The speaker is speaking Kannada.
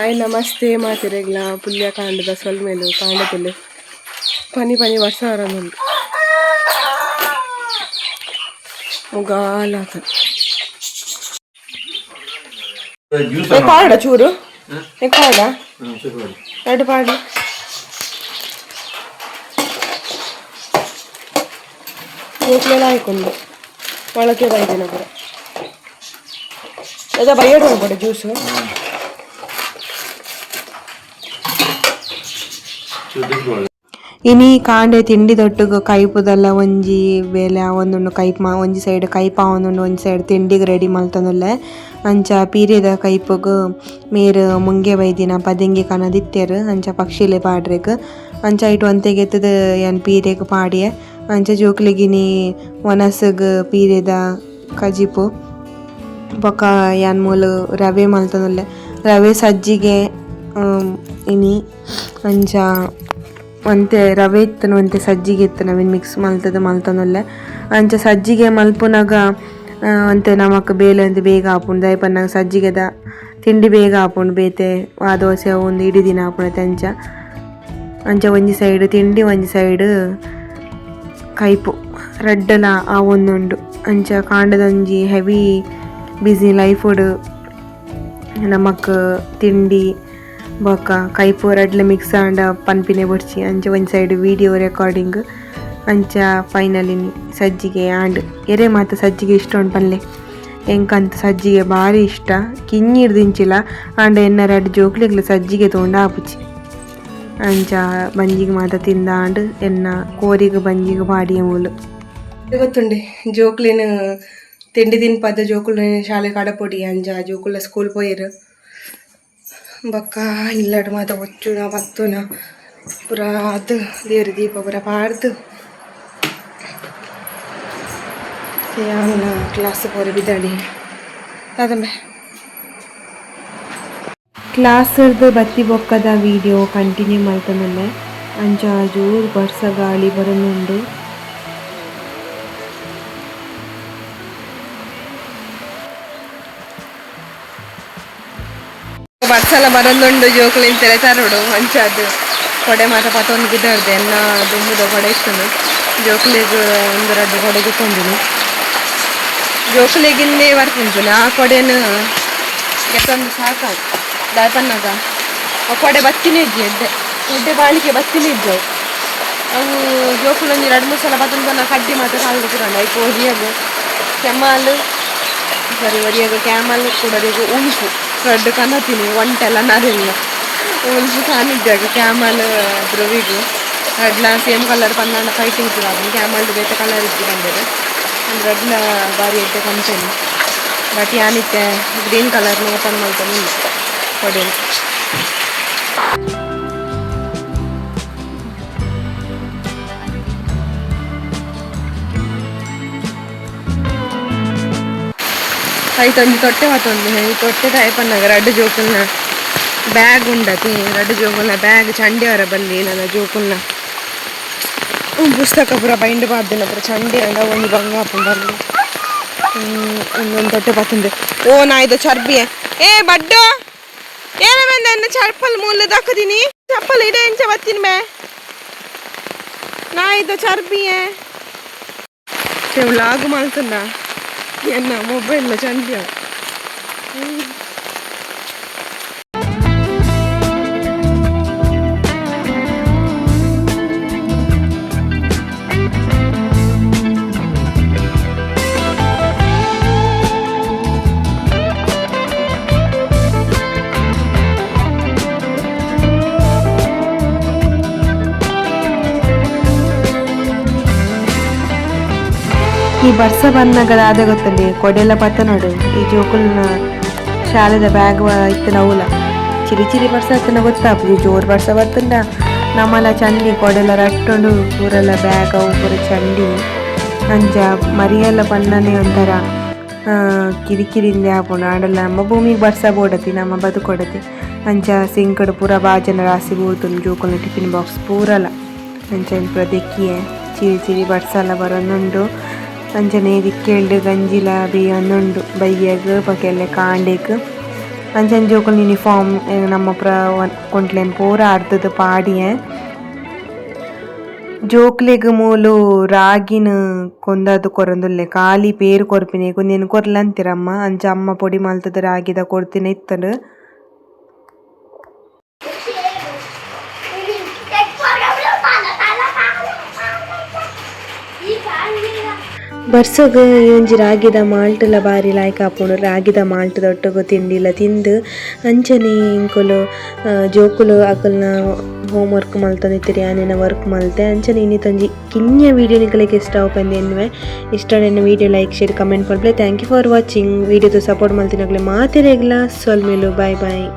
ಹಾಯ್ ನಮಸ್ತೆ ಮಾತಿರೆಗ್ಲ ಪುಲ್ಯ ಕಾಂಡದ ಸೊಲ್ಮೇಲು ಕಾಂಡದಲ್ಲಿ ಪನಿ ಪನಿ ವರ್ಷ ಬರೋದುಂಟು ಮುಗಾಲಾತ ಪಾಡ ಚೂರು ಪಾಡ ಎರಡು ಪಾಡಿ ಜೋಕ್ಲೆಲ್ಲ ಹಾಕೊಂಡು ಮೊಳಕೆ ಬೈದಿನ ಪುರ ಅದ ಬೈಯಡ್ ಹೋಗ್ಬೇಡ ಜ್ಯೂಸು ಇನಿ ಕಾಂಡೆ ತಿಂಡಿ ತೊಟ್ಟುಗು ಕೈಪುದಲ್ಲ ಒಂಜಿ ಬೇಲೆ ಒಂದುಂಡು ಕೈಪ್ ಒಂಜಿ ಸೈಡ್ ಕೈಪ ಒಂದುಂಡು ಒಂಜಿ ಸೈಡ್ ತಿಂಡಿಗೆ ರೆಡಿ ಮಲ್ತೊಂದುಲ್ಲೆ ಅಂಚ ಪೀರೆದ ಕೈಪುಗು ಮೇರು ಮುಂಗೆ ಬೈದಿನ ಪದಿಂಗಿ ಕನದಿತ್ತೆರ್ ಅಂಚ ಪಕ್ಷಿಲೆ ಪಾಡ್ರೆಗ್ ಅಂಚ ಇಟ್ಟು ಒಂತೆಗೆ ಎತ್ತದ ಏನ್ ಪೀರೆಗ್ ಪಾಡಿಯೆ ಅಂಚ ಜೋಕ್ಲೆಗಿನಿ ಒನಸಗ್ ಪೀರೆದ ಕಜಿಪು ಬೊಕ ಯಾನ್ ಮೂಲು ರವೆ ಮಲ್ತೊಂದುಲ್ಲೆ ರವೆ ಸಜ್ಜಿಗೆ ಇನಿ ಅಂಚ ಒಂತೆ ರವೆ ಇತ್ತನ ಒಂತೆ ಸಜ್ಜಿಗೆ ಇತ್ತು ನಾವಿನ್ ಮಿಕ್ಸ್ ಮಲ್ತೊಂದುಲ್ಲೆ ಅಂಚ ಸಜ್ಜಿಗೆ ಮಲ್ಪುನಾಗ ಅಂತೆ ನಮಕ್ ಬೇಲೆ ಅಂತ ಬೇಗ ಆಪುಂಡು ದಾಯಪನ್ನಾಗ ಸಜ್ಜಿಗೆದ ತಿಂಡಿ ಬೇಗ ಆಪುಂಡು ಬೇತೆ ಆ ದೋಸೆ ಒಂದು ಇಡೀ ದಿನ ಆಪುಂಡು ಅಂಚ ಅಂಚ ಒಂಜಿ ಸೈಡ್ ತಿಂಡಿ ಒಂಜಿ ಸೈಡ್ ಕೈಪು ರಡ್ಡಲ ಆ ಒಂದುಂಡು ಅಂಚ ಕಾಂಡದೊಂಜಿ ಹೆವಿ ಬಿಸಿ ಲೈಫುಡು ನಮಕ್ ತಿಂಡಿ ಬೊಕ ಕೈಪು ರಡ್ಲೆ ಮಿಕ್ಸ್ ಆಂಡ ಪನ್ಪಿನೆ ಬುಡ್ಚಿ ಅಂಚ ಒಂಜಿ ಸೈಡ್ ವಿಡಿಯೋ ರೆಕಾರ್ಡಿಂಗ್ ಅಂಚ ಫೈನಲಿ ಸಜ್ಜಿಗೆ ಆಂಡ್ ಎರೆ ಮಾತ ಸಜ್ಜಿಗೆ ಇಷ್ಟ ಉಂಡು ಪನ್ಲೆ ಎಂಕಂತ ಸಜ್ಜಿಗೆ ಭಾರಿ ಇಷ್ಟ ಕಿഞ്ഞിಡ್ ದಿಂಚಿಲ ಆಂಡ ಎನ್ನ ರಡ್ಡು ಜೋಕ್ಲೆಗ್ಲ ಸಜ್ಜಿಗೆ ತೊಂಡು ಆಪುಜಿ ಅಂಚ ಬಂಜಿಗೆ ಮಾತ ತಿಂದಾಂಡ್ ಎನ್ನ ಕೋರಿಗೆ ಬಂಜಿಗೆ ಪಾಡಿಯ ಮೂಲು ಗೊತ್ತುಂಡೆ ಜೋಕ್ಲಿನ ತಿಂಡಿ ತಿನ್ಪದ ಜೋಕುಲ ಶಾಲೆ ಕಡಪೊಡಿ ಅಂಜ ಜೋಕುಲ ಸ್ಕೂಲ್ ಪೋಯರು ಬೊಕ್ಕ ಇಲ್ಲಡ್ ಮಾತ ಒಚ್ಚುನ ಬತ್ತುನ ಪೂರ ಅದು ದೇವ್ರ ದೀಪ ಪೂರ ಪಾಡ್ದು ಯಾವನ ಕ್ಲಾಸ್ ಪೋರೆ ಬಿದ್ದಾಡಿ ಅದಂಬೆ ಕ್ಲಾಸ್ದು ಬತ್ತಿ ಬೊಕ್ಕದ ವಿಡಿಯೋ ಕಂಟಿನ್ಯೂ ಮಾಡ್ತಾನಲ್ಲೇ ಅಂಚ ಜೋರು ವರ್ಷ ಗಾಳಿ ಬರೋನುಂಡು ಬರ್ಸಲ ಬರೋದುಂಡು ಜೋಕ್ಲಿನ ತೆರೆತಾರೋಡು ಅಂಚದು ಕೊಡೆ ಮಾತ ಪತ್ತೊಂದು ಬಿದ್ದಾಡ್ದೆ ಎನ್ನ ದುಂಬುದ ಕೊಡೆ ಇಷ್ಟನು ಜೋಕ್ಲಿಗೆ ಒಂದು ರಡ್ಡು ಕೊಡೆಗೆ ಕೊಂದಿನಿ ಜೋಕ್ಲಿಗಿಂದೇ ಬರ್ತಿಂತೀನಿ ಆ ಕೊಡೆನು ಎತ್ತೊಂದು ಸಾಕಾಯ್ತು ದಾಯಪನ್ನಾಗ ಆ ಕೊಡೆ ಬತ್ತಿನೇ ಇಜ್ಜಿ ಎಡ್ಡೆ ಬಾಳಿಕೆ ಬತ್ತಿನೇ ಇದ್ದವು ಅವು ಜೋಕುಲೊಂದು ಎರಡು ಮೂರು ಸಲ ಬತ್ತೊಂದು ಕಡ್ಡಿ ಮಾತ್ರ ಕಾಲು ಕೂರಂಡ ಐಕು ಒರಿಯಾಗ ಕೆಮ್ಮಲು ಸರಿ ಒರಿಯಾಗ ಕ್ಯಾಮಲ್ ಕೂಡೋದಿಗೂ ಉಂಟು ರಡ್ಡು ಕನ್ನತೀನಿ ಒಂಟೆಲ್ಲ ನರಿಲ್ಲ ಉಲ್ಸು ಕಾಣಿದ್ದಾಗ ಕ್ಯಾಮಲ್ ದ್ರವಿಗೂ ರಡ್ಲ ಸೇಮ್ ಕಲರ್ ಪಂದಾಂಡ ಫೈಟಿಂಗ್ ಇತ್ತು ಅದು ಕ್ಯಾಮಲ್ದು ಬೇತೆ ಕಲರ್ ಇದ್ದು ಬಂದಿದೆ ಒಂದು ರಡ್ಲ ಬಾರಿ ಎಡ್ಡೆ ಕಂತೇನೆ ಬಟ್ ಯಾನಿತ್ತೆ ಗ್ರೀನ್ ಕಲರ್ನ ಓಪನ್ ಮಾಡ್ತಾನೆ ಕೊಡಿ ಐತೊಂದು ತೊಟ್ಟೆ ಮತ್ತೊಂದು ಈ ತೊಟ್ಟೆ ಟೈಪನ್ನಾಗ ರಡ್ಡು ಜೋಕುಲ್ನ ಬ್ಯಾಗ್ ಉಂಡತಿ ರಡ್ಡು ಜೋಕುಲ್ನ ಬ್ಯಾಗ್ ಚಂಡಿ ಅವರ ಬಲ್ಲಿ ನನ್ನ ಜೋಕುಲ್ನ ಪುಸ್ತಕ ಪೂರ ಬೈಂಡ್ ಪಾಡ್ದಿನ ಪೂರ ಚಂಡಿ ಅಂಡ ಒಂದು ಬಂಗ ಹಾಕೊಂಡಲ್ಲಿ ಒಂದೊಂದು ತೊಟ್ಟೆ ಪತ್ತಂದೆ ಓ ನಾ ಇದು ಚರ್ಬಿಯೇ ಏ ಬಡ್ಡು ಏನ ಬಂದ ಎನ್ನ ಚರ್ಪಲ್ ಮೂಲ ದಕ್ಕದೀನಿ ಚಪ್ಪಲ್ ಇಡೆ ಎಂಚ ಬತ್ತೀನಿ ಮೇ ನಾ ಇದು ಚರ್ಬಿಯೇ ವ್ಲಾಗ್ ಮಾಡ್ತಂದ ಎನ್ನ ಮೊಬೈಲ್ ಚಂದ್ಯ ಈ ಬರ್ಸ ಬನ್ನಗಳಾದ ಗೊತ್ತಲ್ಲಿ ಕೊಡೆಲ್ಲ ಪತ್ತ ನೋಡು ಈ ಜೋಕುಲ್ನ ಶಾಲೆದ ಬ್ಯಾಗ್ ಇತ್ತನ ಅವಲ ಚಿರಿ ಚಿರಿ ಬರ್ಸ ಹತ್ತನ ಗೊತ್ತಾಗ್ತದೆ ಜೋರು ಬರ್ಸ ಬರ್ತಂಡ ನಮ್ಮಲ್ಲ ಚಂಡಿ ಕೊಡೆಲ್ಲ ರಟ್ಟೊಂಡು ಪೂರೆಲ್ಲ ಬ್ಯಾಗ್ ಅವು ಪೂರ ಚಂಡಿ ಅಂಚ ಮರಿಯೆಲ್ಲ ಪನ್ನನೆ ಒಂಥರ ಕಿರಿಕಿರಿಂದೆ ಆಪುಂಡು ಆಡಲ್ಲ ನಮ್ಮ ಭೂಮಿಗೆ ಬರ್ಸ ಬೋಡತಿ ನಮ್ಮ ಬದುಕೊಡತಿ ಅಂಚ ಸಿಂಕಡು ಪೂರ ಬಾಜನ ರಾಸಿ ಬೋಡ್ತುಂಡು ಜೋಕುಲ್ನ ಟಿಫಿನ್ ಬಾಕ್ಸ್ ಪೂರಲ್ಲ ಅಂಚ ಪೂರ ದೆಕ್ಕಿಯೆ ಚಿರಿ ಚಿರಿ ಬರ್ಸಲ್ಲ ಬರೋನುಂಡು ಅಂಚನೆ ದಿಕ್ಕೆಳ್ಳು ಗಂಜಿಲ ಬೇಯೊಂದುಂಡು ಬಯ್ಯಗ್ ಬೊಕೆಲ್ಲ ಕಾಂಡೆಗ್ ಅಂಚನೆ ಜೋಕುಲು ಯೂನಿಫಾರ್ಮ್ ನಮ್ಮ ಕೊಂಟ್ಲೇನು ಪೂರ ಅರ್ಧದ ಪಾಡಿಯೆ ಜೋಕ್ಲೆಗ್ ಮೂಲು ರಾಗಿನ ಕೊಂದದ್ದು ಕೊರಂದುಲ್ಲೆ ಖಾಲಿ ಪೇರು ಕೊರ್ಪಿನಿ ಕುಂದೇನು ಕೊರ್ಲಂತಿರಮ್ಮ ಅಂಚ ಅಮ್ಮ ಪೊಡಿ ಮಲ್ತದ ರಾಗಿದ ಕೊಡ್ತಿನ ಇತ್ತಂಡು ಬರ್ಸಗ್ ಈ ಒಂಜಿ ರಾಗಿದ ಮಾಲ್ಟ್ಲ ಬಾರಿ ಲಾಯ್ಕ್ ಆಪುಂಡು ರಾಗಿದ ಮಾಲ್ಟ್ದ ಒಟ್ಟುಗು ತಿಂಡಿಲ ತಿಂದು ಅಂಚನೆ ಇಂಕೊಲು ಜೋಕುಲು ಅಕಲ್ನ ಹೋಮ್ ವರ್ಕ್ ಮಲ್ತೊಂದಿತ್ತಿರಿ ಆನೆನ ವರ್ಕ್ ಮಲ್ತೆ ಅಂಚನೆ ಇನ್ನಿತ್ತೊಂಜಿ ಕಿನ್ಯ ವೀಡಿಯೋ ನಿಕಲೆಗ್ ಇಷ್ಟ ಆಪಂದೆ ಎನ್ನುವೆ ಇಷ್ಟ ವೀಡಿಯೋ ಲೈಕ್ ಶೇರ್ ಕಮೆಂಟ್ ಕೊಡ್ಲೆ ಥ್ಯಾಂಕ್ ಯು ಫಾರ್ ವಾಚಿಂಗ್. ವೀಡಿಯೋದ ಸಪೋರ್ಟ್ ಮಲ್ತಿನಗ್ಲೆ ಮಾತೆರೆಗ್ಲ ಸೊಲ್ಮೆಲು ಬಾಯ್ ಬಾಯ್.